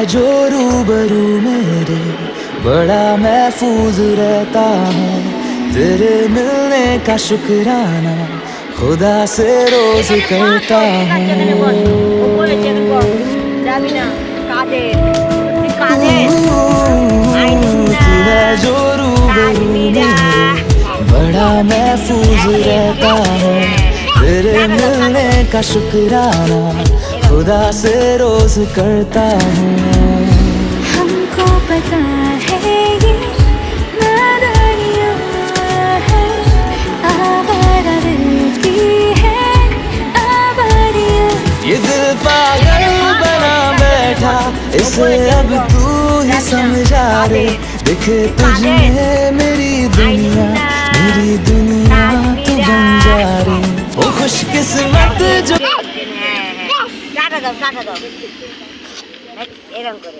जो रूबरू मेरे बड़ा महफूज रहता हूँ। तेरे मिलने का शुक्राना खुदा से रोज करता हूँ। तू है जो रूबरू मेरे बड़ा महफूज रहता हूँ। तेरे मिलने का शुक्राना खुदा से रोज करता हूँ। हमको पता है ये नादानियाँ है, आवारा दिल की है आवारियाँ। ये दिल पागल बना बैठा, इसे अब तू ही समझा रे। दिखे तुझमें मेरी दुनिया तू बन जा रे। ओ खुशकिस्मत जो টাটা দাও এরকম করে।